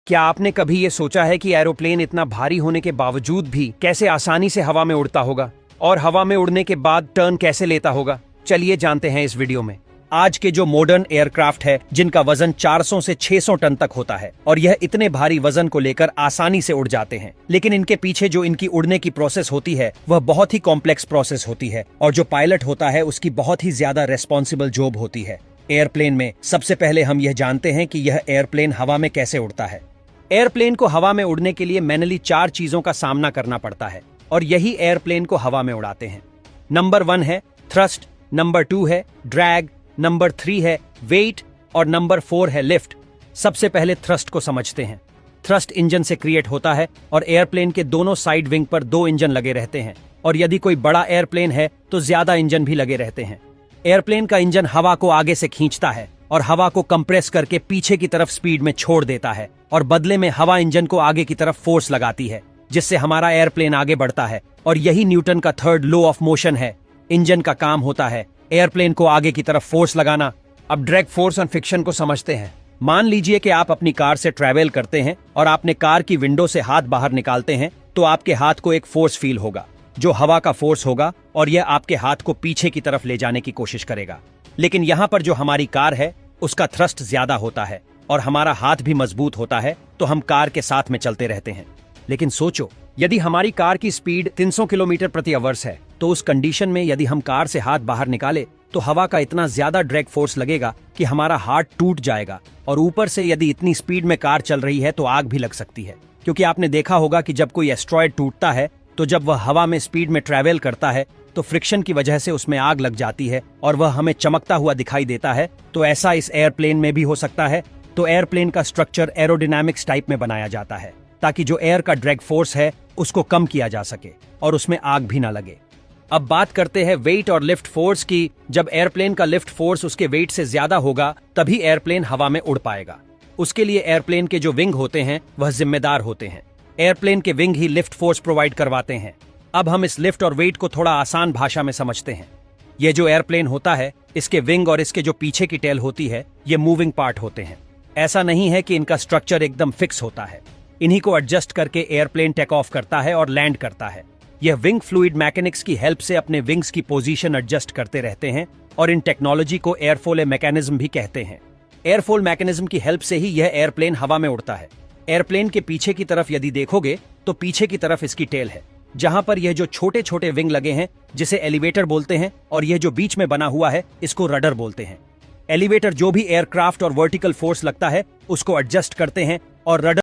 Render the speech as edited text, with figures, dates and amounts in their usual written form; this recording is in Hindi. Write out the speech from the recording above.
क्या आपने कभी ये सोचा है कि एरोप्लेन इतना भारी होने के बावजूद भी कैसे आसानी से हवा में उड़ता होगा और हवा में उड़ने के बाद टर्न कैसे लेता होगा? चलिए जानते हैं इस वीडियो में। आज के जो मॉडर्न एयरक्राफ्ट है जिनका वजन 400 से 600 टन तक होता है और यह इतने भारी वजन को लेकर आसानी से उड़ जाते हैं, लेकिन इनके पीछे जो इनकी उड़ने की प्रोसेस होती है वह बहुत ही कॉम्प्लेक्स प्रोसेस होती है और जो पायलट होता है उसकी बहुत ही ज्यादा रेस्पॉन्सिबल जॉब होती है। एयरप्लेन में सबसे पहले हम यह जानते हैं कि यह एयरप्लेन हवा में कैसे उड़ता है। एयरप्लेन को हवा में उड़ने के लिए मैनुअली 4 चीजों का सामना करना पड़ता है और यही एयरप्लेन को हवा में उड़ाते हैं। नंबर 1 है थ्रस्ट, नंबर 2 है ड्रैग, नंबर 3 है वेट और नंबर 4 है लिफ्ट। सबसे पहले थ्रस्ट को समझते हैं। थ्रस्ट इंजन से क्रिएट होता है और एयरप्लेन के दोनों साइड विंग पर 2 इंजन लगे रहते हैं और यदि कोई बड़ा एयरप्लेन है तो ज्यादा इंजन भी लगे रहते हैं। एयरप्लेन का इंजन हवा को आगे से खींचता है और हवा को कंप्रेस करके पीछे की तरफ स्पीड में छोड़ देता है और बदले में हवा इंजन को आगे की तरफ फोर्स लगाती है, जिससे हमारा एयरप्लेन आगे बढ़ता है और यही न्यूटन का 3rd लॉ ऑफ मोशन है। इंजन का काम होता है एयरप्लेन को आगे की तरफ फोर्स लगाना। अब ड्रैग फोर्स और फ्रिक्शन को समझते हैं। मान लीजिए कि आप अपनी कार से ट्रैवल करते हैं और आपने कार की विंडो से हाथ बाहर निकालते हैं तो आपके हाथ को एक फोर्स फील होगा जो हवा का फोर्स होगा और यह आपके हाथ को पीछे की तरफ ले जाने की कोशिश करेगा। लेकिन यहाँ पर जो हमारी कार है उसका थ्रस्ट ज्यादा होता है और हमारा हाथ भी मजबूत होता है, तो हम कार के साथ में चलते रहते हैं। लेकिन सोचो, यदि हमारी कार की स्पीड 300 किलोमीटर प्रति आवर्स है तो उस कंडीशन में यदि हम कार से हाथ बाहर निकाले तो हवा का इतना ज्यादा ड्रैग फोर्स लगेगा कि हमारा हाथ टूट जाएगा और ऊपर से यदि इतनी स्पीड में कार चल रही है तो आग भी लग सकती है। क्योंकि आपने देखा होगा कि जब कोई एस्ट्रॉयड टूटता है तो जब वह हवा में स्पीड में ट्रैवल करता है तो फ्रिक्शन की वजह से उसमें आग लग जाती है और वह हमें चमकता हुआ दिखाई देता है। तो ऐसा इस एयरप्लेन में भी हो सकता है। तो एयरप्लेन का स्ट्रक्चर एरोडायनामिक्स टाइप में बनाया जाता है ताकि जो एयर का ड्रैग फोर्स है उसको कम किया जा सके और उसमें आग भी ना लगे। अब बात करते हैं वेट और लिफ्ट फोर्स की। जब एयरप्लेन का लिफ्ट फोर्स उसके वेट से ज्यादा होगा तभी एयरप्लेन हवा में उड़ पाएगा। उसके लिए एयरप्लेन के जो विंग होते हैं वह जिम्मेदार होते हैं। एयरप्लेन के विंग ही लिफ्ट फोर्स प्रोवाइड करवाते हैं। अब हम इस लिफ्ट और वेट को थोड़ा आसान भाषा में समझते हैं। ये जो एयरप्लेन होता है इसके विंग और इसके जो पीछे की टेल होती है ये मूविंग पार्ट होते हैं। ऐसा नहीं है कि इनका स्ट्रक्चर एकदम फिक्स होता है। इन्हीं को एडजस्ट करके एयरप्लेन टेक ऑफ करता है और लैंड करता है। यह विंग फ्लूइड मैकेनिक्स की हेल्प से अपने विंग्स की पोजीशन एडजस्ट करते रहते हैं और इन टेक्नोलॉजी को एयरफोल मैकेनिज्म भी कहते हैं। एयरफोल मैकेनिज्म की हेल्प से ही यह एयरप्लेन हवा में उड़ता है। एयरप्लेन के पीछे की तरफ यदि देखोगे तो पीछे की तरफ इसकी टेल है, जहां पर यह जो छोटे छोटे विंग लगे हैं जिसे एलिवेटर बोलते हैं और यह जो बीच में बना हुआ है इसको रडर बोलते हैं। एलिवेटर जो भी एयरक्राफ्ट और वर्टिकल फोर्स लगता है उसको एडजस्ट करते हैं और रडर